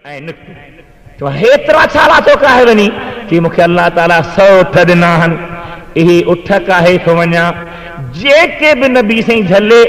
ऐं निकितो चओ हेतिरा छाला छो काहे वञी कि मूंखे अल्लाह ताला 100 उठ ॾिना आहिनि इहे उठ काहे थो वञा जेके बि नबी साईं झले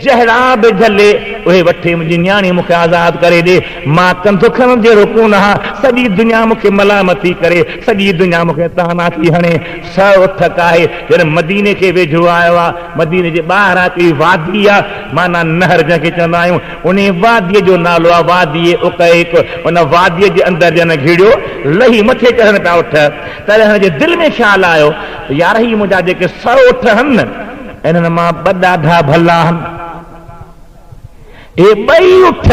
जहिड़ा बि झले उहे वठे मुंहिंजी न्याणी मूंखे आज़ाद करे ॾे मां कंधु खणण जहिड़ो कोन आहियां सॼी दुनिया मूंखे मलामती करे सॼी दुनिया मूंखे ताना थी हणे 100 उठ काहे जॾहिं मदीने खे वेझो आयो आहे मदीने जे ॿाहिरां हिकिड़ी वादी आहे माना नहर जंहिंखे चवंदा आहियूं उन वादीअ जो नालो आहे वादी उकैक उन वादीअ जे अंदरि जन घिड़ियो लही मथे चढ़नि पिया उठ तॾहिं हिन जे दिलि में ख़्यालु आयो यार ही मुंहिंजा जेके 100 उठ आहिनि इन्हनि मां ॿ ॾाढा भला आहिनि ये बई उठ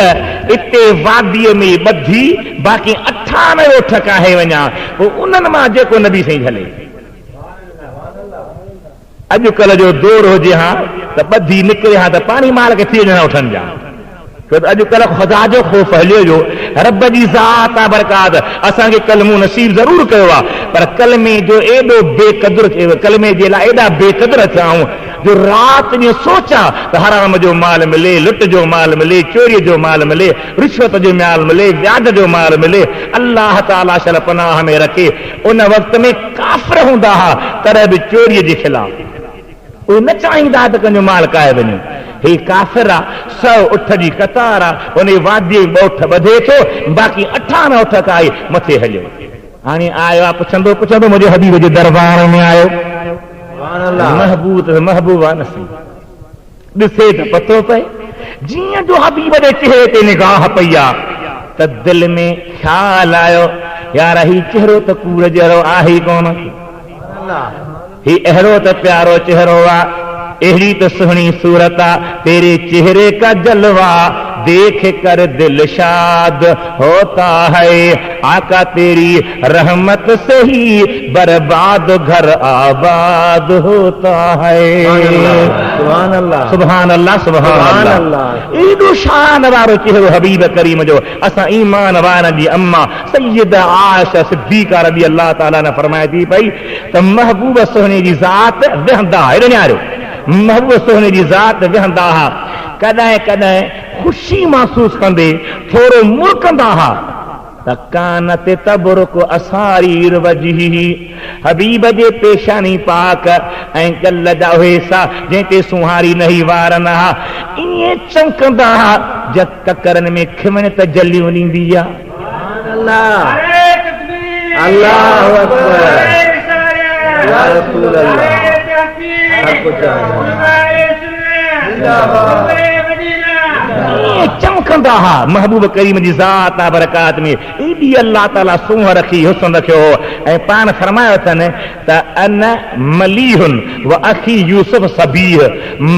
इते वादीअ में ॿधी बाक़ी 98 उठ काहे वञा पोइ उन्हनि मां जेको नबी साईं झले अॼुकल्ह जो दौर हुजे हा त ॿधी निकिरे हा त पाणी माल खे थी वञा उठनि जा अॼुकल्ह ख़ुदा जो ख़ौफ़ हलियो जो रब जी ज़ात आहे बरकात असांखे कलमो नसीब ज़रूर कयो आहे पर कलमे जो एॾो बेक़दुर थियो कलमे जे लाइ एॾा बेक़दुर थियाऊं जो राति ॾींहुं सोचा त हराम जो माल मिले लुट जो माल मिले चोरीअ जो माल मिले रिश्वत जो माल मिले व्याज जो माल मिले अल्लाह ताला शल पनाह में रखे उन वक़्त में काफ़िर हूंदा हुआ तॾहिं बि चोरीअ जे ख़िलाफ़ उहे न चाहींदा त कंहिंजो माल काए वञे हे काफ़िर आहे 100 उठ जी कतार आहे उन वादीअ में उठ ॿधे थो बाक़ी 98 उठ काए मथे हलियो हाणे आयो आहे पुछंदो मुंहिंजे हबीब जे दरबार में आयो महबूब आहे नसीब ॾिसे त पतो पए जीअं जो हबीब जे चेहरे ते निगाह पई आहे त दिलि में ख़्यालु आयो यार ही चेहरो त कूड़ जहिड़ो आहे ई कोन ही अहिड़ो त प्यारो चेहरो आहे अहिड़ी त सुहिणी सूरत आहे तेरे चेहरे का जलवा देख कर दिल शाद होता है आका तेरी रहमत से ही बर्बाद घर आबाद होता है सुभान अल्लाह सुभान अल्लाह सुभान अल्लाह एॾो शान वारो चेहरो हबीब करीम जो असां ईमान वारनि जी अम्मा सैयदा आयशा सिद्दीक़ा रज़ी अल्लाह ताला ने फरमाए थी पई त महबूब सुहिणे जी ज़ात वेहंदा हेॾो न्यारो महबूब सुहिणे जी ज़ात वेहंदा हुआ कॾहिं कॾहिं ख़ुशी महसूस कंदे थोरो मुड़कंदा हुआ त कान ते तबरुक असारीर वजही हबीब जे पेशानी पाक ऐं गल जा हुएसा जंहिं ते सुहारी नही वार न हा ईअं चमकंदा हुआ जब ककरनि में खिमण त जलियूं ॾींदी आहे अल्लाहु अकबर या रसूल अल्लाह चमकंदा हा महबूब करीम जी ज़ात बरकात में एॾी अल्लाह ताला सूंह रखी हुस्न रखियो ऐं पाण फरमायो अथनि त अन मलीहुन व अखी यूसुफ सबीह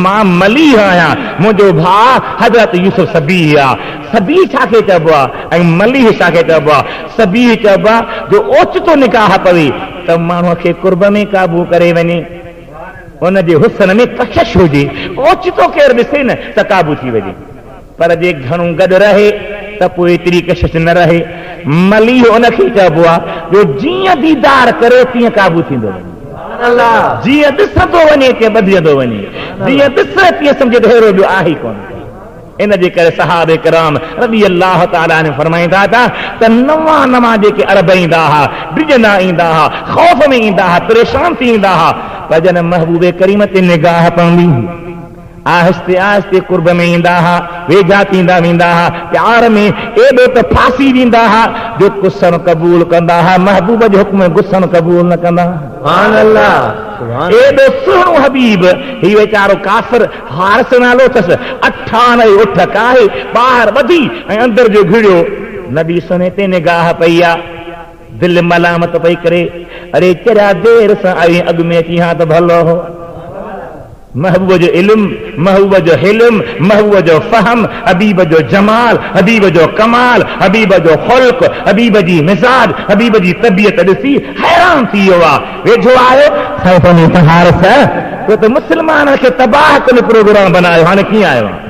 मां मलीह आहियां मुंहिंजो भाउ हज़रत यूसुफ सबीह आहे सबीह छाखे चइबो आहे ऐं मलीह छाखे चइबो आहे सबीह चइबो आहे जो ओचितो निकाह पवे त माण्हूअ खे कुर्ब में काबू करे वञे उन जे हुस्न में कशिश हुजे ओचितो केरु ॾिसे न त काबू थी वञे पर जे घणो गॾु रहे त पोइ एतिरी कशिश न रहे मलीह उनखे चइबो आहे जो जीअं दीदार करे तीअं काबू थींदो वञे जीअं ॾिसंदो वञे तीअं ॿधिजंदो वञे जीअं ॾिसे तीअं सम्झे त अहिड़ो ॿियो आहे ई कोन इन जे करे सहाबे किराम रज़ी अल्लाह ताला ने फरमाईंदा था त नवां जेके अरब ईंदा हुआ डिॼंदा ईंदा हुआ ख़ौफ़ में ईंदा हुआ परेशान थी ईंदा हुआ पर जॾहिं महबूबे करीम ते निगाह पवंदी आहिस्ते आहिस्ते कुर्ब में ईंदा हुआ वेझा थींदा वेंदा हुआ प्यार में एॾो त फासी ॾींदा हुआ जो गुस्सन क़बूल कंदा हुआ महबूब जो हुक्म गुस्सन क़बूल न कंदा सुभान अल्लाह एॾो सुहिणो हबीब ही वीचारो काफ़िर हारिस नालो अथसि 98 उठ काहे ॿाहिरि ॿधी ऐं अंदरि जो घिड़ियो नबी सुने ते निगाह पई आहे दिलि मलामत पई करे अरे चरिया देर सां आई अॻु में अची हा त भलो हो महबूब जो इल्म महबूब जो हिल्म महबूब जो फहम हबीब जो जमाल हबीब जो कमाल हबीब जो ख़ुल्क़ हबीब जी मिजाज हबीब जी तबियत ॾिसी हैरान थी वियो आहे वेझो आयो त मुस्लमान खे तबाह कल प्रोग्राम बनायो हाणे कीअं आयो आहे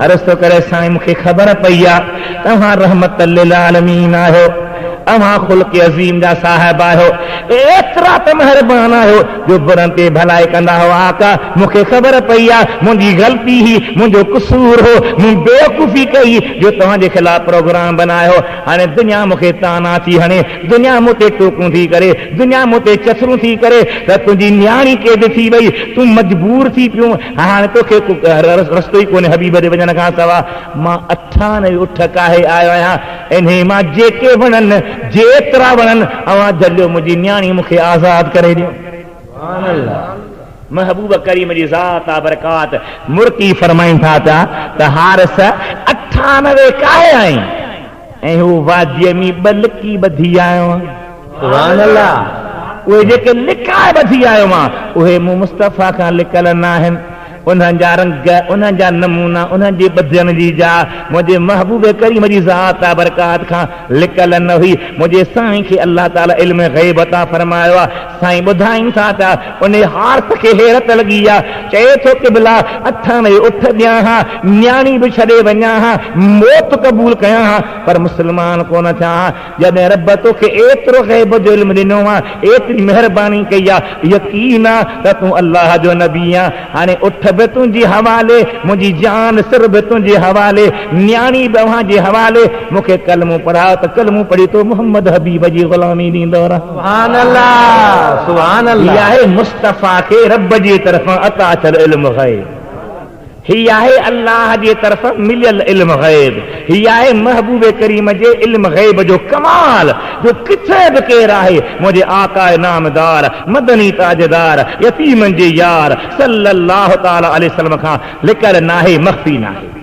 अर्ज़ थो करे साईं मूंखे ख़बर पई आहे तव्हां रहमत लिल आलमीन आहियो अवां खुल्क़ अज़ीम जा साहिब आहियो, एतिरा त महिरबान आहियो जो बुरनि ते भलाई कंदा हो। आका मूंखे ख़बर पई आहे मुंहिंजी ग़लती ही, मुंहिंजो कसूर हो, मूं बेवकूफ़ी कई जो तव्हांजे ख़िलाफ़ प्रोग्राम बनायो। हाणे दुनिया मूंखे ताना थी हणे, दुनिया मूं ते टोकूं थी करे, दुनिया मूं ते चसरूं थी करे त तुंहिंजी न्याणी क़ैद थी वई, तूं मजबूर थी पियो। हाणे तोखे रस्तो ई कोन्हे हबीब जे वञण खां सवा। मां 98 उठ काहे आयो आहियां, इन्हे मां जेके वणनि जेतिरा वणनि अवां जलियो, मुंहिंजी न्याणी मूंखे आज़ाद करे ॾियो। महबूब करीम जी ज़ात आ बरकात मुर्की फरमाइनि था त हारिस 98 काहे आई ऐं हू वादीअ में बलकी ॿधी आयो आहियां। सुभान अल्लाह। उहे जेके लिकाए ॿधी आयो मां उहे मूं मुस्तफ़ा खां लिकल न आहिनि। उन्हनि जा रंग, उन्हनि जा नमूना, उन्हनि जे ॿधियन जी जा मुंहिंजे महबूब करीम जी ज़ात आ बरकात खां लिकल न हुई। मुंहिंजे साईं खे अल्लाह ताला इल्म ग़ैब अता फरमायो आहे। साईं ॿुधाइनि था त उन हारत खे हैरत लॻी आहे, चए थो क़िबला 98 उठ ॾियां हा, न्याणी बि छॾे वञा हा, मौत क़बूल कयां हा, पर मुस्लमान कोन थिया हा। जॾहिं रब तोखे एतिरो ग़ैब जो इल्म ॾिनो आहे, एतिरी महिरबानी कई आहे, यकीन आहे त तूं अल्लाह जो नबी आहे। हाणे उठ बि तुंहिंजे हवाले, मुंहिंजी जान सिर बि तुंहिंजे हवाले, न्याणी बि अव्हां जे हवाले। मूंखे कलमो पढ़ाओ त कलमो पढ़ी तो मोहम्मद हबीब जी ग़ुलामी ॾींदो रह। सुभान अल्लाह, सुभान अल्लाह। हीअ आहे मुस्तफ़ा खे रब जी तरफ़ां अता थियल इल्म ग़ैब, ही आहे अल्लाह जी तरफ़ मिलियल इल्म ग़ैब, ही आहे महबूब करीम जे इल्म ग़ैब जो कमाल जो किथे बि केरु आहे। मुंहिंजे आका नामदार मदनी ताजदार यतीमनि जे यार सल्लल्लाहु ताला अलैहि वसल्लम खां लिकल नाहे, मख़फ़ी नाहे।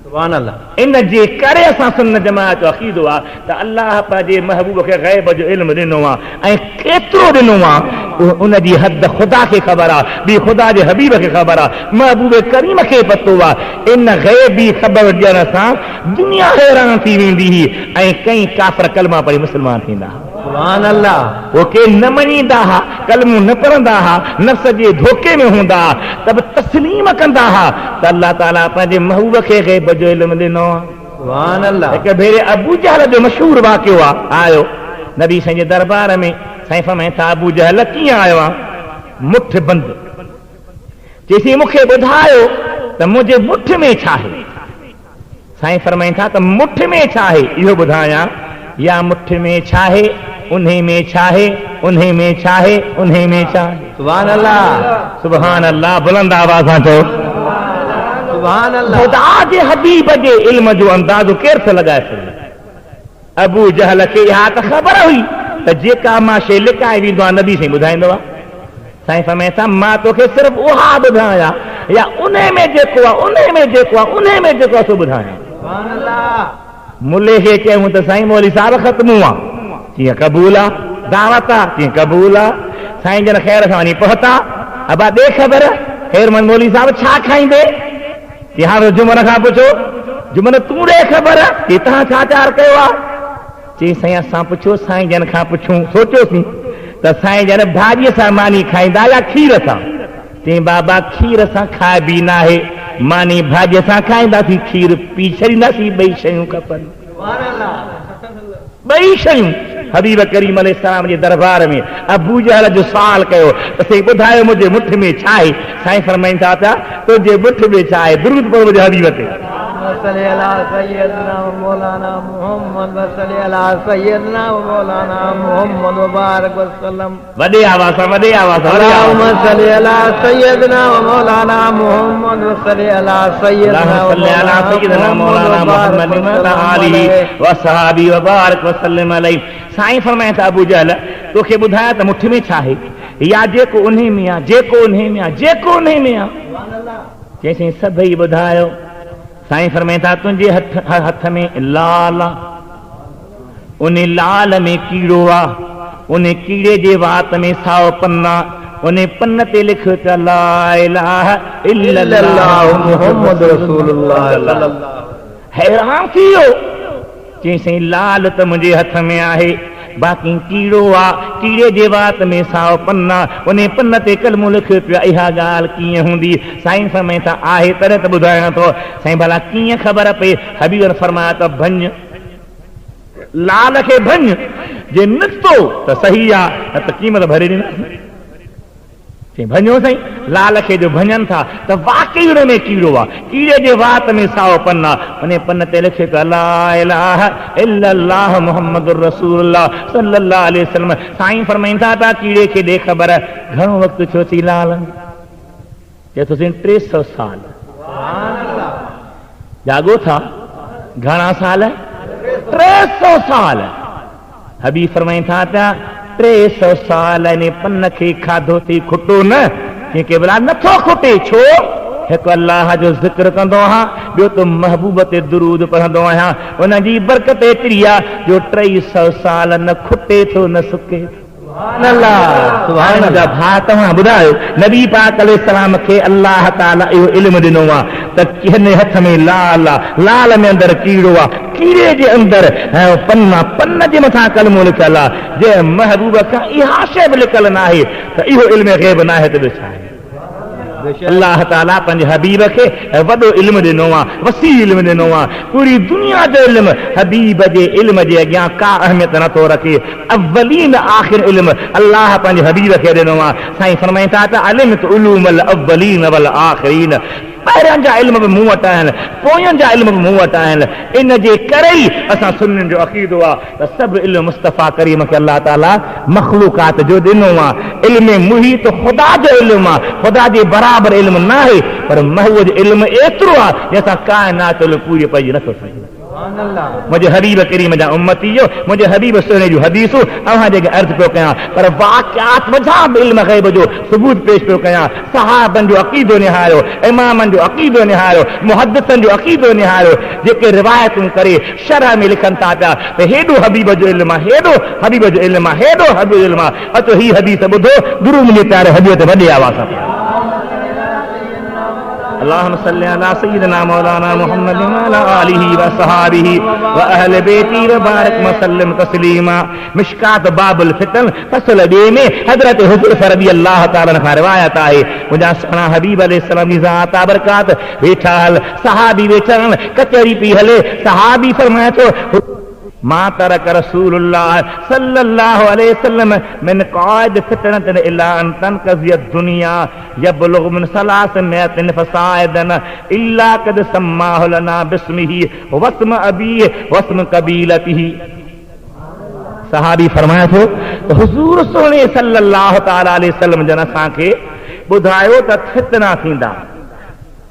सुभान अल्लाह। इन जे करे असां सुन्नत जमाअत जो अक़ीदो आहे त अल्लाह पंहिंजे महबूब खे ग़ैब जो इल्म ॾिनो आहे ऐं केतिरो ॾिनो आहे उन जी हद ख़ुदा खे ख़बर आहे, ॿी ख़ुदा जे हबीब खे ख़बर आहे, महबूब करीम खे पतो आहे। इन ग़ैबी ख़बर ॾियण सां दुनिया हैरान थी वेंदी हुई ऐं कई काफ़िर कलमा पढ़ी मुस्लमान थींदा। सुभान अल्लाह। वो के न मञींदा हा, कलमो न पढ़ंदा हा, नफ़्स जे धोखे में हूंदा त बि तस्लीम कंदा हा त अल्लाह ताला पंहिंजे महबूब खे ग़ैब जो इल्म ॾिनो आहे। सुभान अल्लाह। हिकु भेरे अबू जहल जो मशहूर वाक़ियो आहे। आयो नबी साईं जे दरबार में, साईं फरमाइनि था अबू जहल कीअं आयो आहे? मुठ बंदि। चईसीं मूंखे ॿुधायो त मुंहिंजे मुठ में छा आहे? साईं फरमाइनि था त मुठ में छा आहे इहो ॿुधायां, या मुठ में छा आहे, उन्हे में छा आहे, उन्हे में छा आहे, उन्हे में छा आहे। सुभान अल्लाह, सुभान अल्लाह। बुलंद आवाज़ सां चओ सुभान अल्लाह। ख़ुदा जे हबीब जे इल्म जो अंदाज़ो केरु थो लॻाए सघे? अबू जहल खे इहा त ख़बर हुई त जेका मां शइ लिकाए वेंदो आहे नबी साईं ॿुधाईंदो आहे। साईं फरमाइनि था मां तोखे सिर्फ़ु उहा ॿुधायां, या उन में जेको आहे, उन में जेको आहे, उन में जेको आहे सो ॿुधायां। सुभान अल्लाह। मुले खे चयूं त साईं मौली साहिब ख़त्मु आहे, कीअं क़बूल आहे, दावत आहे, कीअं क़बूल आहे। साईं जन ख़ैर सां वञी पहुता, अबा ॾे ख़बर ख़ैरमन मौली साहिब छा खाईंदे? कि हाणे जुमन खां पुछो, जुमन तूं ॾे ख़बर कि तव्हां छा चार कयो आहे? चई साईं असां पुछो साईं जन खां पुछूं, सोचियोसीं त साईं जन भाॼीअ सां मानी खाईंदा या खीर सां? चई बाबा खीर सां खाए बि न आहे, मानी भाॼीअ सां खाईंदासीं, खीर पी छॾींदासीं, ॿई शयूं खपनि। ॿई शयूं। हबीब करीम अलैहिस्सलाम जे दरबार में अबू जहल जो सवाल कयो त साईं ॿुधायो मुंहिंजे मुठ में छा आहे? साईं फरमाइनि था त तुंहिंजे मुठ में छा आहे? दुरूद पढ़ो मुंहिंजे हबीब ते। वसल्ले अला सय्यदना मौलाना मुहम्मद, वसल्ले अला सय्यदना मौलाना मुहम्मद मुबारक वसल्लम। वॾे आवाज़ सां, वॾे आवाज़ सां। अल्लाहुम्मा सल्ली अला सय्यदना मौलाना मुहम्मद, वसल्ले अला सय्यदना मौलाना मुहम्मद व आलिहि व सहाबी व बारक वसल्लम अलैहि। साईं फरमाइनि था अबू जहल तोखे ॿुधाया त मुठ में छा आहे, या जेको उन्हे में आहे, जेको उन्हे में आहे, जेको उन्हे में आहे। चईं सभई ॿुधायो। साईं फरमाइनि था तुंहिंजे हथ में लाल आहे, उन लाल में कीड़ो आहे, उन कीड़े जे वात में साओ पन आहे, उन पन ते लिखियो त ला इलाहा इल्लल्लाह मुहम्मद रसूलुल्लाह सल्लल्लाहु। हैरान थी वियो। चई साईं लाल त मुंहिंजे हथ में आहे, बाक़ी कीड़ो आहे, कीड़े जे वात में साओ पन आहे, उन पन ते कलमो लिखियो पियो। इहा ॻाल्हि कीअं हूंदी? साईं फरमाइनि था आहे तॾहिं त ॿुधायां थो। साईं भला कीअं ख़बर पई? हबीब फरमाया त भञ लाल खे भञ जे नितो त सही आहे न त क़ीमत भरे ॾींदा भञो साईं लाल खे जो भञनि था त वाकई हुन में कीड़ो आहे कीड़े जे वात में साओ पन आहे उन पन ते लिखे त ला इलाहा इल्लल्लाह मुहम्मदुर रसूलुल्लाह सल्लल्लाहु अलैहि वसल्लम साईं फरमाइनि था त कीड़े खे ॾे ख़बर घणो वक़्तु छो थी लाल चए थो साईं 300 साल जागो था घणा साल 300 साल हबीब फरमाइनि था त 300 साल ने पन खे खाधो थी खुटो न कंहिंखे भला नथो खुटे छो हिकु अल्लाह जो ज़िक्र कंदो आहियां ॿियो त महबूब ते दुरूद पढ़ंदो आहियां उनजी बरकत एतिरी आहे जो 300 साल न खुटे थो न सुके तव्हां ॿुधायो नबी पाक अलैहिस्सलाम खे अल्लाह ताला इहो इल्मु ॾिनो आहे त हिन हथ में लाल आहे लाल में अंदरि कीड़ो आहे कीड़े जे अंदरि पन जे मथां कलमो लिखियल आहे जे महबूब खां इहा शइ बि लिखियल न आहे त इहो इल्म ग़ैब न आहे त ॿियो छा आहे अल्लाह ताला पंहिंजे हबीब खे वॾो इल्मु ॾिनो आहे वसी इल्मु ॾिनो आहे पूरी दुनिया जो इल्मु हबीब जे इल्म जे अॻियां का अहमियत नथो रखे अव्वलीन आख़िर इल्मु अल्लाह पंहिंजे हबीब खे ॾिनो आहे साईं फरमाइनि था त अलिमत उलूमल अव्वलीन वल आख़िरीन पहिरियां जा इल्म बि मूं वटि आहिनि पोयनि जा इल्म बि मूं वटि आहिनि इन जे करे ई असां सुन्नियुनि जो अक़ीदो आहे त सभु इल्मु मुस्तफ़ा करीम खे अल्लाह ताला मख़लूक़ात जो ॾिनो आहे इल्म मुहीत ख़ुदा जो इल्मु आहे ख़ुदा जे बराबरि इल्मु न आहे पर महबूब जो इल्मु एतिरो आहे जंहिंसां काइनात जो पूरी पइजी नथो सघे मुंहिंजे हबीब करीम जा उम्मती जो मुंहिंजे हबीब सुहिणे जूं हदीसूं अव्हां जेके अर्ज़ पियो कयां पर वाक़ियात वझा बि इल्म ग़ैब जो सबूत पेश पियो कयां सहाबनि जो अक़ीदो निहारियो इमामनि जो अक़ीदो निहारियो मुहद्दिसनि जो अक़ीदो निहारियो जेके रिवायतूं करे शरह में लिखनि था पिया त हेॾो हबीब जो इल्मु आहे हेॾो हबीब जो इल्मु आहे हेॾो हबीब जो इल्मु आहे अचो ही हदीस ॿुधो दुरूद मुंहिंजे प्यारे हबीब ते वॾे आवाज़ सां अल्लाहुम्मा सल्ली अला सय्यिदिना मौलाना मुहम्मद व अला आलिहि व सहाबिहि व अहले बैति व बारिक वसल्लम तस्लीमा मिशकात बाबुल फितन फसल 2 में हजरत हुज़ैफा रज़ियल्लाहु ताला खां रिवायत आहे मुंहिंजा सुहिणा हबीब अलैहिस्सलाम जी ज़ात बरकात वेठा हल सहाबी वेठा कचहरी पई हले सहाबी फरमाए थो मा तरक रसूलुल्लाह सल्लल्लाहु अलैहि वसल्लम मिन क़ाइद फितनतन इला अन तनक़ज़िय दुनिया यबलुग मिन सलासमियतिन फसाइदन इल्ला कद सम्माहु लना बिस्मिही वस्म अबीह वस्म कबीलतिही सहाबी फरमाए थो त हुज़ूर सोने सल्लल्लाहु ताला अलैहि वसल्लम जन असांखे ॿुधायो त फितना थींदा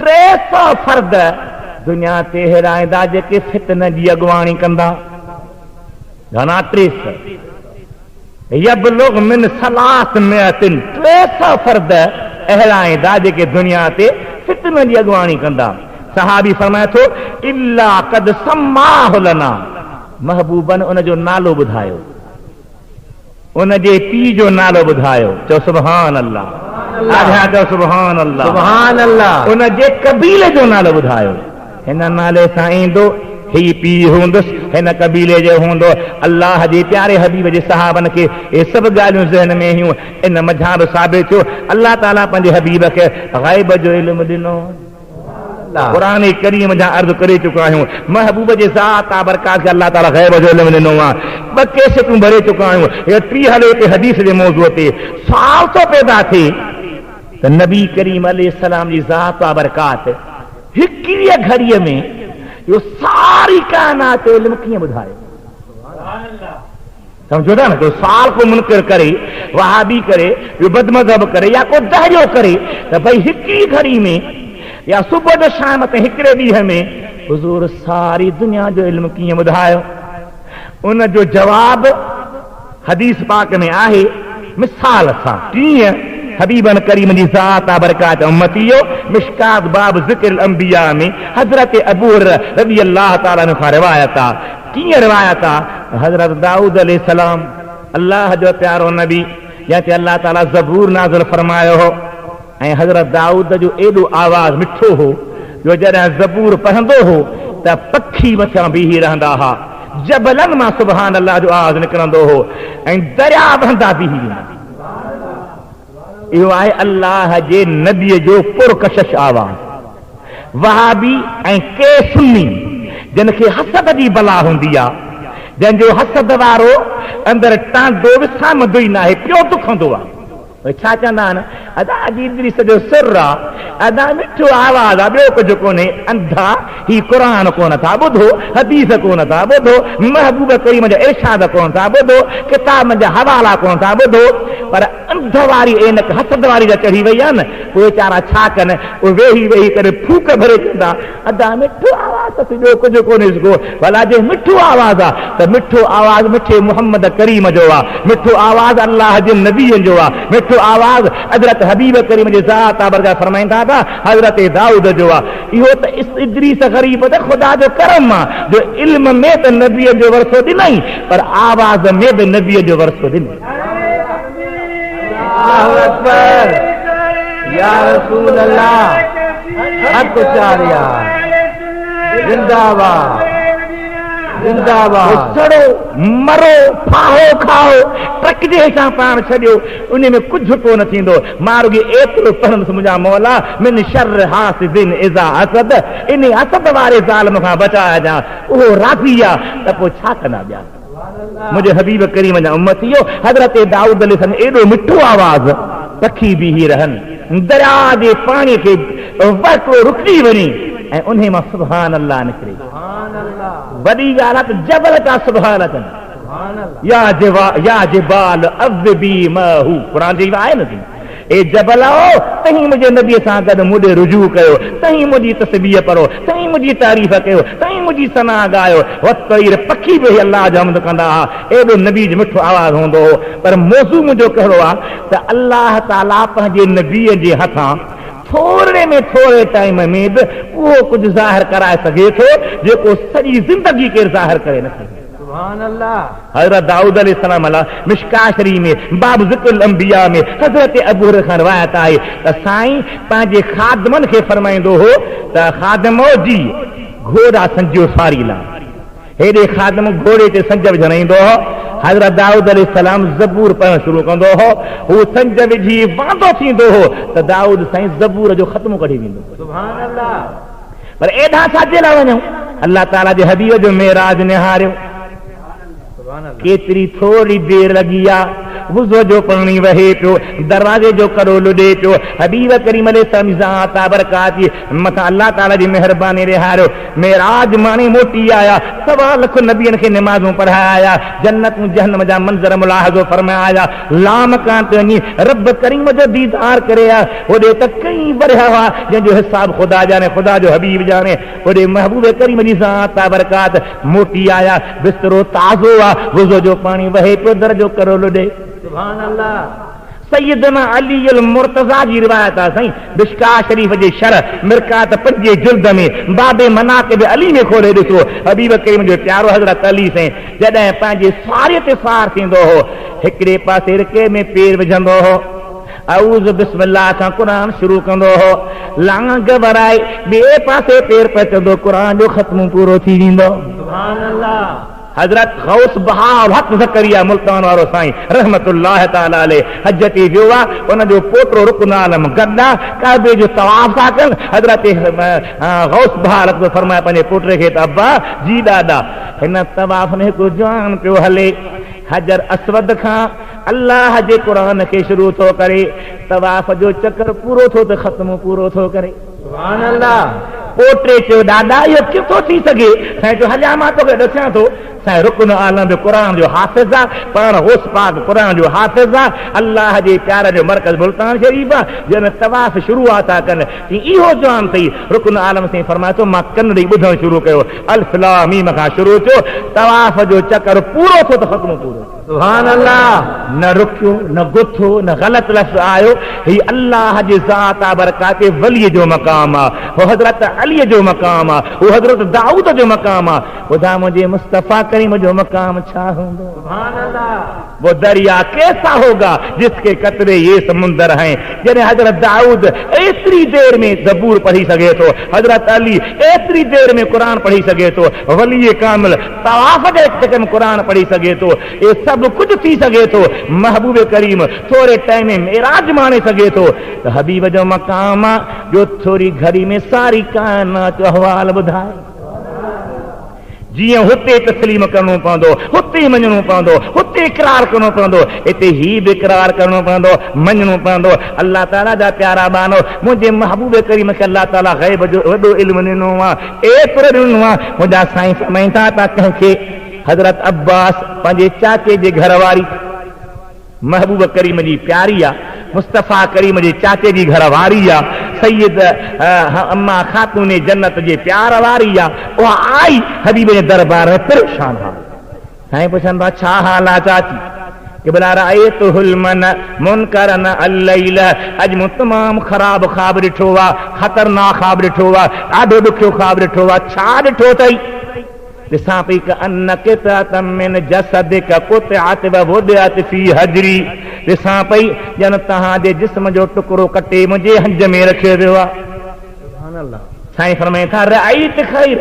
300 फर्द दुनिया ते हिराईंदा जेके फितन जी अॻुवाणी कंदा घना 300 यबलुग मिन सलासमियतिन 300 फर्द अहिड़ा जेके दुनिया ते फितन जी अॻुवाणी कंदा सहाबी फरमाए थो इल्ला कद सम्माहु लना महबूबन उन जो नालो ॿुधायो उन जे पीउ जो नालो ॿुधायो चओ सुभान अल्लाह आधा चओ सुभान अल्लाह सुभान अल्लाह उन जे कबीले जो नालो ॿुधायो हिन नाले सां ईंदो ही पीउ हूंदुसि हिन कबीले जो हूंदो अल्लाह जे प्यारे हबीब जे सहाबन खे ये सभु ॻाल्हियूं ज़हन में हुयूं इन मझां बि साबित थियो अल्लाह ताला पंहिंजे हबीब खे ग़ैब जो इल्मु ॾिनो क़ुरान करीम जा अर्ज़ करे चुका आहियूं महबूब जे ज़ात बरकात खे अल्लाह ताला ग़ैब जो इल्मु ॾिनो आहे 2 केसेटूं भरे चुका आहियूं हे 3 हले ते हदीस जे मौज़ूअ ते सुवाल थो पैदा थिए त नबी करीम अलैहिस्सलाम जी ज़ात बरकात हिकिड़ीअ घड़ीअ में यो सारी कायनात जो इल्मु कीअं ॿुधायो समझो था न तो साल को मुनकर करे वहाबी करे यो बदमज़हब करे या को दहरियो करे त भई हिकिड़ी घड़ी में या सुबुह जो शाम ते हिकिड़े ॾींहं में हुज़ूर सारी दुनिया जो इल्मु कीअं ॿुधायो उन जो जवाब हदीस पाक में आहे मिसाल सां कीअं हबीबन करीम जी ज़ात बरकात उम्मतियो मिशकात बाब ज़िक्र अंबिया में हजरत अबू हुरैरा रज़ियल्लाहु ताला अन्हु खां रिवायत आहे कीअं रिवायत आहे हजरत दाऊद अलैहिस्सलाम अल्लाह जो प्यारो नबी जंहिंते अल्लाह ताला ज़बूर नाज़िल फरमायो हो ऐं हजरत दाऊद जो एॾो आवाज़ मिठो हो जो जॾहिं ज़बूर पढ़ंदो हो त पखी मथां बीही रहंदा हुआ जबलन मां सुभान अल्लाह जो आवाज़ निकिरंदो हो ऐं दरिया बहंदा बीही वेंदा इहो आहे अल्लाह जे नबीअ जो पुरकशिश आवाज़ वहाबी ऐं के सुन्नी जिन खे हसद जी बला हूंदी आहे जंहिंजो हसद वारो अंदरि टांडो विसामंदो ई न आहे, पियो दुखंदो आहे। छा चवंदा आहिनि, अदा अॼु इदरीस जो सुर आहे, अदा मिठो आवाज़ आहे, ॿियो कुझु कोन्हे। अंधा ही क़ुरान कोन था ॿुधो, हदीस कोन था ॿुधो, महबूब करीम जा इरशाद कोन था ॿुधो, किताब जा हवाला कोन था ॿुधो, पर अंध वारी ऐनक हसद वारी जा चढ़ी वई आहे न, उहे वीचारा छा कनि, उहे वेही वेही करे फूक भरे चवंदा, अदा मिठो आवाज़ त ॿियो कुझु कोन्हे सघो। भला जे मिठो आवाज़ आहे त मिठो आवाज़ मिठे मुहम्मद करीम जो आहे, मिठो आवाज़ अल्लाह जे नबीअ जो आहे, मिठो आवाज़ हज़रत हबीब करीम जे ज़ात आबरगा फरमाईंदा था हज़रत दाऊद जो आहे। इहो त इदरीस ग़रीब त ख़ुदा जो करम आहे जो इल्म में त नबीअ जो वरसो ॾिनई, पर आवाज़ में बि नबीअ जो वरसो ॾिनई। अल्लाहु अकबर, या रसूल अल्लाह, हक़ चारिया, जिंदाबाद जिंदाबाद। चढ़ो मरो फाहो खाओ, ट्रक जे हेठां पाण छॾियो, उन में कुझु कोन थींदो। मारुगी एतिरो पढ़ंदुसि मुंहिंजा मौला, मिन शर्र हासिदिन इज़ा हसद, इन हसद वारे ज़ालिम खां बचाइजां, उहो राज़ी आहे त पोइ छा कंदा ॿिया। मुंहिंजे हबीब करीम जा उम्मतियो, हज़रत दाऊद अलैहि एॾो मिठो आवाज़, पखी बीही रहनि, दरिया जे पाणीअ खे वहिकिरो रुकी वञी ऐं उन मां सुभान अल्लाह निकिरे। वॾी ॻाल्हि आहे त जबल था सुभान अचनि, या जिबाल अज़्बी महू, क़ुरान जी आहे न थी, ए जबल आओ तहीं मुंहिंजे नबीअ सां गॾु मुॾे रुजू कयो, तहीं मुंहिंजी तस्बीह पढ़ो, तहीं मुंहिंजी तारीफ़ कयो, तहीं मुंहिंजी सना ॻायो। वतईर पखी बि अल्लाह जा हम्द कंदा हुआ, एॾो नबी जो मिठो आवाज़ हूंदो हो। पर मौज़ू मुंहिंजो कहिड़ो आहे त अल्लाह ताला पंहिंजे नबीअ जे हथां थोरे में थोरे टाइम में बि उहो कुझु ज़ाहिर कराए सघे थो जेको सॼी ज़िंदगी केरु ज़ाहिर करे न सघे। सुभान अल्लाह। हज़रत दाऊद अलैहिस्सलाम अला मिशका शरीफ में बाब ज़िक्रुल अंबिया में हज़रत अबू हुरैरा खां रिवायत आहे त साईं पंहिंजे खादमनि खे फरमाईंदो हो त खादमो जी घोड़ा संजो फारीला, हेॾे खादम घोड़े ते संज विझण ईंदो हो। हज़रत दाऊद अलैहिस्सलाम ज़बूर पढ़णु शुरू कंदो हो, हू संज विझी वांदो थींदो हो त दाऊद साईं ज़बूर जो ख़त्मो कढी वेंदो। सुभान अल्लाह। पर एॾा छाजे लाइ वञूं, अल्लाह ताला जे हबीब जो मेराज निहारियो, केतिरी थोरी देर लॻी आहे, वुज़ू जो पाणी वहे पियो, दरवाजे जो करो लुॾे पियो, हबीब करीम अलैहि ज़ात बरकात मथां अल्लाह ताला जी महिरबानी रिहारियो, मेराज माने मोटी आया, 1.25 लख नबियनि खे निमाज़ूं पढ़ाया, जन्नत जहन्नम जा मंज़र मुलाहिज़ो फरमाया, लाम कान ते वञी रब करीम जो दीदार करे आ, होॾे त कई वरिया हुआ जंहिंजो हिसाब ख़ुदा जाने, ख़ुदा जो हबीब जाने, होॾे महबूब करीम जी ज़ात बरकात मोटी आया, बिस्तरो ताज़ो आहे, वुज़ू जो पाणी वहे पियो, दर जो करो लुॾे। सुभान अल्लाह। सैयदना अली अल मुर्तज़ा जी रिवायत आहे साईं, मिशका शरीफ जे शरह मिरकात 5 जिल्द में बाबे मनाक़िब अली में खोले ॾिसो, हबीब करीम जो प्यारो हज़रत अली साईं जॾहिं पंहिंजे सारे ते सार थींदो हो, हिकिड़े पासे रिके में पेर विझंदो हो, औज़ बिस्मिल्लाह सां क़ुरान शुरू कंदो हो, लांग वराए ॿिए पासे पेर पचंदो, क़ुरान जो ख़त्मो पूरो थी वेंदो। सुभान अल्लाह। हज़रत गौस बहार हक़ ज़करिया मुल्तान वारो साईं रहमतुल्लाह ताला अलैह हज ते वियो आहे, उन जो पोटो रुकन आलम गद्दा काबे जो तवाफ़ था कनि। हज़रत गौस बहार हक़ फरमाए पंहिंजे पुट खे त अब्बा जी ॾाॾा, हिन तवाफ़ में हिकु जवान पियो हले, हजर अस्वद खां अल्लाह जे क़ुरान खे शुरू थो करे, तवाफ़ जो चकर पूरो थो त ख़त्मो पूरो थो करे। सुभान अल्लाह। पोटे चयो ॾाॾा इहो किथो थी सघे, साईं जो हलिया मां तोखे ॾसां थो, साईं रुकन आलम जो क़ुरान जो हाफ़िज़ आहे, पाण होस पाक क़ुरान जो हाफ़िज़ आहे, अल्लाह जे प्यार जो मरकज़ मुल्तान शरीफ़ आहे, जन तवाफ़ शुरूआत था कनि, इहो जवान अथई। रुकन आलम साईं फरमाए थो मां कन ॾेई ॿुधणु शुरू कयो, अल्फ़ लाम मीम खां शुरू थियो, तवाफ़ जो चकर पूरो थियो त ख़त्मो पूरो। सुभान अल्लाह। न रुकियो न गुथो न ग़लत लफ़्ज़ आयो, ही अल्लाह जे ज़ात बरकात वलीअ जो मक़ाम आहे, वो हज़रत अली जो मक़ाम आहे, वो हज़रत दाऊद जो मक़ाम आहे। ॿुधा मुंहिंजे मुस्तफ़ा करीम जो मक़ाम छा हूंदो। सुभान अल्लाह। वो दरिया कैसा होगा जिसके कतरे ये समुंदर हैं। जॾहिं हज़रत दाऊद एतिरी देर में ज़बूर पढ़ी सघे थो, हज़रत अली एतिरी देर में क़ुरान पढ़ी सघे थो, वली कामिल तवाफ़ जे चकर में क़ुरान पढ़ी सघे थो, ये सभु कुझु थी सघे थो। महबूब करीम थोरे टाइम में मेराज माणे सघे थो त हबीब जो मक़ाम आहे जो थोरी घड़ी में सारी कायनात जो अहवाल ॿुधाए। जीअं हुते तस्लीम करणो पवंदो, हुते मञणो पवंदो, हुते इक़रार करणो पवंदो, हिते ही बि इक़रार करणो पवंदो, मञणो पवंदो। अल्लाह ताला जा प्यारा बानो, मुंहिंजे महबूब करीम खे अल्लाह ताला ग़ैब जो वॾो इल्मु ॾिनो आहे, एतिरो ॾिनो आहे। मुंहिंजा साईं फरमाइनि था त कंहिंखे हज़रत अब्बास पंहिंजे चाचे जे घर वारी महबूब करीम जी प्यारी आहे, मुस्तफ़ा करीम जे चाचे जी घर वारी आहे, सैयद अम्मा खातून जन्नत जे प्यार वारी आहे। उहा आई हबीब जे दरबार में परेशान आहे। साईं पुछनि था छा हाल आहे चाची? कि भला रायतुल मन मुनकरन अल्लैल, अॼु मूं तमामु ख़राब ख़्वाब ॾिठो आहे, ख़तरनाक ख़्वाब ॾिठो आहे, ॾाढो ॾुखियो ख़्वाब ॾिठो आहे। छा ॾिठो अथई? ॾिसां पई क अन क़ितअतम मिन जसदिक क़ुतिअत व वुदिअत फी हजरी, ॾिसां पई ॼण तव्हांजे जिस्म जो टुकड़ो कटे मुंहिंजे हंज में रखियो वियो आहे। सुभान अल्लाह। साईं फरमाइनि था रअयत खैर,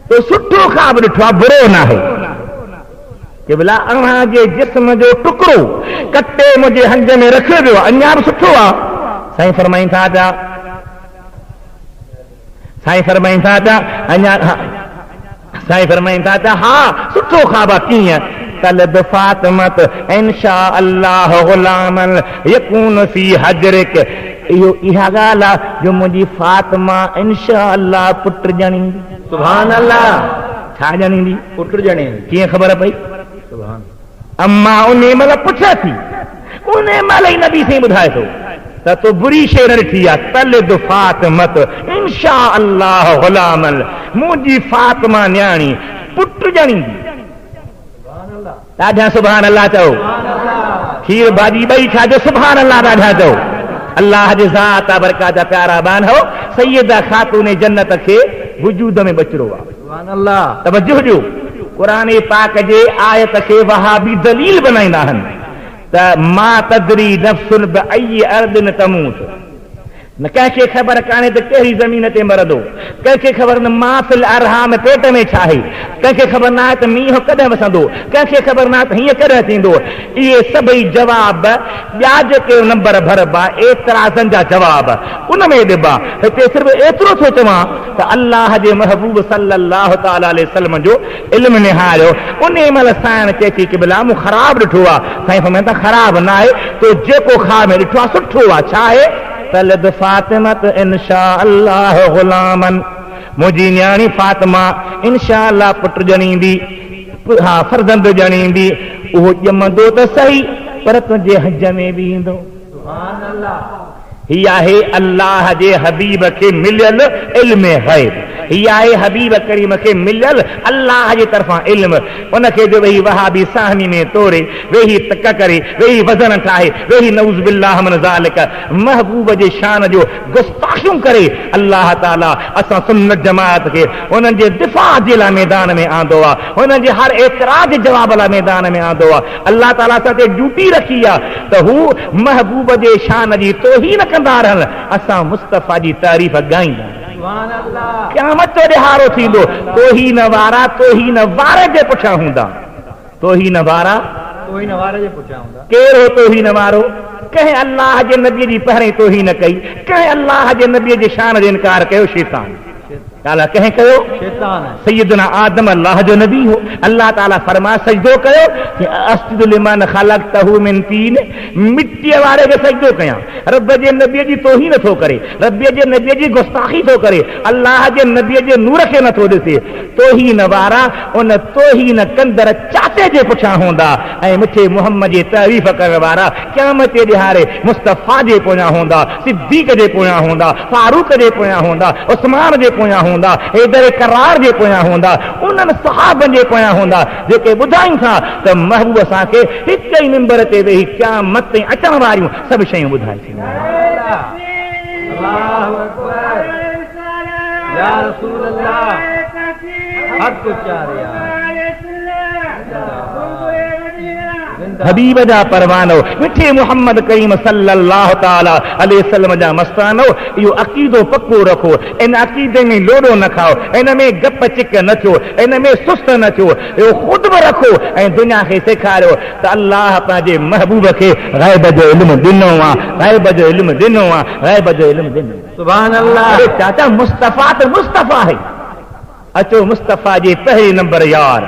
तो सुठो ख़्वाब ॾिठो आहे, बुरो न आहे। कि भला अव्हांजे जिस्म जो टुकड़ो कटे मुंहिंजे हंज में रखियो वियो आहे, अञा बि सुठो आहे। साईं फरमाइनि था पिया, साईं फरमाइनि था पिया अञा, साईं फरमाइनि था त हा सुठो ख़्वाब आहे। कीअं? तलब फातिमत इंशा अल्लाह गुलामन यकून फी हजरिक, इहो इहा ॻाल्हि आहे जो मुंहिंजी फातिमा इंशा अल्लाह पुट ॼणींदी। सुभान अल्लाह। छा ॼणींदी? पुट ॼणींदी। कीअं ख़बर पई? सुभान। अम्मा उन महिल पुछे थी, उन महिल ई नबी साईं ॿुधाए थो त तो बुरी शइ न ॾिठी आहे। तलब फातिमत इंशा अल्लाह गुलामन, मुंहिंजी फातिमा न्याणी पुट ॼणींदी। ॾाढा सुभान अल्लाह चओ। खीर भाॼी ॿई खाधो, सुभान अल्लाह ॾाढा चओ। अल्लाह जे ज़ात बरकात जा प्यारा बान हो, सैयदा खातून जन्नत खे वजूद में बचड़ो आहे। सुभान अल्लाह। तवज्जो ॾियो, क़ुरान पाक जे आयत खे वहाबी दलील बनाईंदा आहिनि त मा तदरी नफ्सुन बअय्यि अर्दिन तमूत, न कंहिंखे ख़बर कान्हे त कहिड़ी ज़मीन ते मरंदो, कंहिंखे ख़बर न मा फिल अरहाम पेट में छा आहे, कंहिंखे ख़बर न आहे त मींहुं कॾहिं वसंदो, कंहिंखे ख़बर न आहे त हीअं कॾहिं थींदो। इहे सभई जवाब ॿिया जेके नंबर भरबा एतिराज़नि जा जवाब उन में ॾिबा। हिते सिर्फ़ु एतिरो थो चवां त अल्लाह जे महबूब सल्लल्लाहु तआला अलैहि वसल्लम जो इल्मु निहारियो। उन महिल साईं चए थी कि भला मूं ख़राब ॾिठो आहे। साईं फरमाइनि था ख़राब न आहे, तो जेको ख़्वाब में ॾिठो आहे सुठो आहे। छा आहे? तलब फातिमत इंशा अल्लाह गुलामन, मुंहिंजी न्याणी फातिमा इंशा अल्लाह पुट ॼणींदी, हा फर्ज़ंद ॼणींदी। उहो ॼमंदो त सही पर तुंहिंजे हज में बि ईंदो। सुभान अल्लाह। हीअ आहे अल्लाह जे हबीब खे मिलियल इल्म ग़ैब, हीअ आहे हबीब करीम खे मिलियल अल्लाह जे तरफ़ां इल्म। उनखे जो वेही वहाबी साहनी में तोड़े, वेही तक करे, वेही वज़न ठाहे, वेही नऊज़ बिल्लाह मिन ज़ालिक महबूब जे शान जो गुस्ताखियूं करे, अल्लाह ताला असां सुन्नत जमात खे उन्हनि जे दिफ़ा जे लाइ मैदान में आंदो आहे, उन्हनि जे हर एतिराज़ जे जवाब लाइ मैदान में आंदो आहे। अल्लाह ताला असां ते ड्यूटी रखी आहे त हू महबूब जे शान जी तौहीन कंदा रहनि, असां मुस्तफ़ा जी तारीफ़ गाईंदा। क़यामत जो ॾिहारो थींदो, तौहीन वारा तौहीन वारे जे पुठियां हूंदा। तौहीन वारा तौहीन वारे जे पुठियां हूंदा। केरु तौहीन वारो? कंहिं अल्लाह जे नबीअ जी पहिरीं तौहीन कई, कंहिं अल्लाह जे नबीअ जे शान जो इनकार कयो, शैतान। ताला कंहिं कयो? शैतान। सैयदना आदम अल्लाह जो नबी हो, अल्लाह ताला फरमाए सजदो कयो कि अस्जुदु लिमन खलक़तहु मिन तीन, मिट्टीअ वारे खे सजदो कयां। रब जे नबीअ जी तौहीन थो करे, रब जे नबीअ जी गुस्ताखी थो करे, अल्लाह जे नबीअ जे नूर खे नथो ॾिसे। तौहीन वारा उन तौहीन कंदड़ चाचे जे पुठियां हूंदा ऐं मिठे मुहम्मद जी तारीफ़ करण वारा क़यामत जे ॾिहारे मुस्तफ़ा जे पोयां हूंदा, सिद्दीक़ जे पोयां हूंदा, फारूक जे पोयां हूंदा, उस्मान जे पोयां हूंदा, हैदर करार जे पोयां हूंदा, उन्हनि सहाबनि जे पोयां हूंदा जेके ॿुधाइनि था त महबूब असांखे हिक ई मिंबर ते वेही क़यामत ताईं अचण वारियूं सभु शयूं ॿुधाए थींदियूं। अल्लाहु अकबर या रसूल अल्लाह, हक़ उचारिया। हबीब जा परवानो, मिठे मुहम्मद करीम सल्लल्लाहु ताला अलैहि वसल्लम जा मस्तानो, इहो अक़ीदो पक्को रखो। इन अक़ीदे में लोॾो न खाओ, इन में गप चिक न थियो, इन में सुस्त न थियो, इहो ख़ुदि बि रखो ऐं दुनिया खे सेखारियो त अल्लाह पंहिंजे महबूब खे ग़ैब जो इल्मु ॾिनो आहे, ग़ैब जो इल्मु ॾिनो आहे, ग़ैब जो इल्मु ॾिनो। सुभान अल्लाह। चाचा मुस्तफ़ा त मुस्तफ़ा आहे, अचो मुस्तफ़ा जे पहिरें नंबर यार,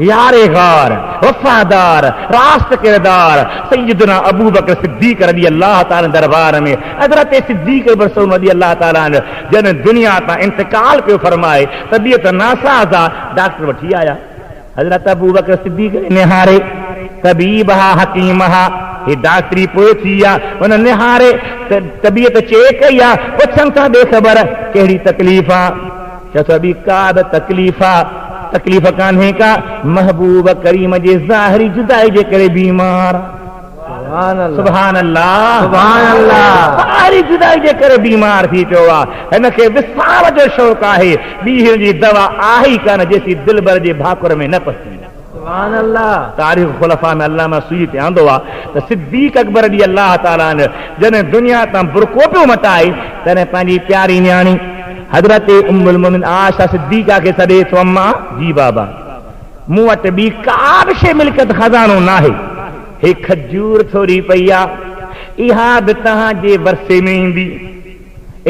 यारे गार, वफ़ादार, रास्त किरदार सैयदना अबू बकर सिद्दीक़ रज़ी अल्लाह ताला दरबार में हज़रत सिद्दीक़ रज़ी अल्लाह ताला जन दुनिया तां इंतकाल पियो फरमाए, तबीयत नासाज़ आहे, डॉक्टर वठी आया। हज़रत अबू बकर सिद्दीक़ निहारे तबीबहा हकीमहा, हे डॉक्टरी पोइ थी आहे, हुन निहारे तबीयत चेक कई आहे, पुछनि था बेख़बर कहिड़ी तकलीफ़ आहे? चयो त ॿी का बि तकलीफ़ आहे, तकलीफ़ कान्हे का, महबूब करीम जे ज़ाहिरी जुदाई जे करे बीमार। सुभान अल्लाह, सुभान अल्लाह। ज़ाहिरी जुदाई जे करे बीमार थी पियो आहे, हिनखे विसार जो शौक़ आहे, ॿी हिनजी दवा आहे ई कान जेसी दिलबर जे भाकुर में न पसी। सुभान अल्लाह। तारीख़ खुलफा में अल्लामा सुय्यती आंदो आहे त सिद्दीक़ अकबर रज़ी अल्लाह ताला जॾहिं दुनिया तां बुरको पियो मटाए, तॾहिं पंहिंजी प्यारी न्याणी हज़रत उम्मुल मोमिन आयशा सिद्दीक़ा खे सॾे थो, अम्मा जी बाबा मूं वटि ॿी का बि शइ मिल्कियत खज़ानो नाहे, हे खजूर थोरी पई आहे, इहा बि तव्हांजे वरसे में ईंदी,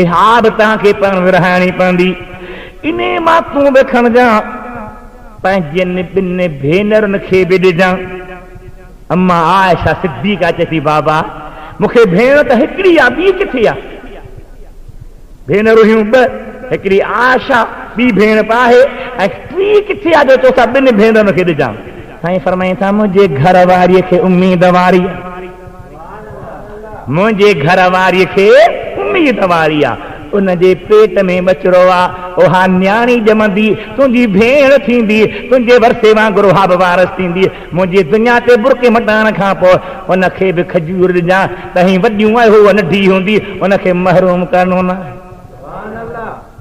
इहा बि तव्हांखे पाण विरहाइणी पवंदी, इन मां तूं बि खणजां, पंहिंजनि ॿिनि भेनरुनि खे बि ॾिजां। अम्मा आयशा सिद्दीक़ा चए थी, बाबा मूंखे भेण त हिकिड़ी आहे, ॿी किथे आहे? भेनरूं हुयूं ॿ, हिकिड़ी आयशा, ॿी भेण बि आहे, ऐं टी किथे आहे जो तोसां ॿिनि भेनरुनि खे ॾिजां? साईं फरमाईं था, मुंहिंजे घर वारीअ खे उम्मीद वारी आहे, मुंहिंजे घर वारीअ खे उम्मीद वारी आहे, उनजे पेट में बचिड़ो आहे, उहा न्याणी ॼमंदी, तुंहिंजी भेण थींदी, तुंहिंजे वरसे वांगुरु उहा बि वारस थींदी, मुंहिंजी दुनिया ते बुरके मटाइण खां पोइ उनखे बि खजूर ॾिजां, तहीं वॾियूं आहे हूअ नंढी हूंदी, उनखे महरूम करणो न।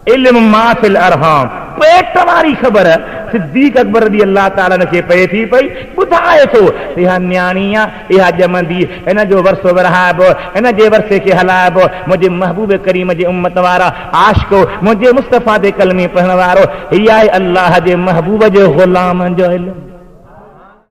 इल्म माफिल अरहाम, पेट वारी ख़बर सिद्दीक़ अकबर रज़ी अल्लाह ताला खे पए थी पई, ॿुधाए थो इहा न्याणी आहे, इहा ॼमंदी, हिन जो वरसो विरहाइबो, हिन जे वरसे खे हलाइबो, मुंहिंजे महबूब करीम जे उम्मत वारा आशिको, मुंहिंजे मुस्तफ़ा ते कलमी पढ़ण वारो, हीअ आहे अल्लाह जे महबूब जो ग़ुलाम जो इल्म।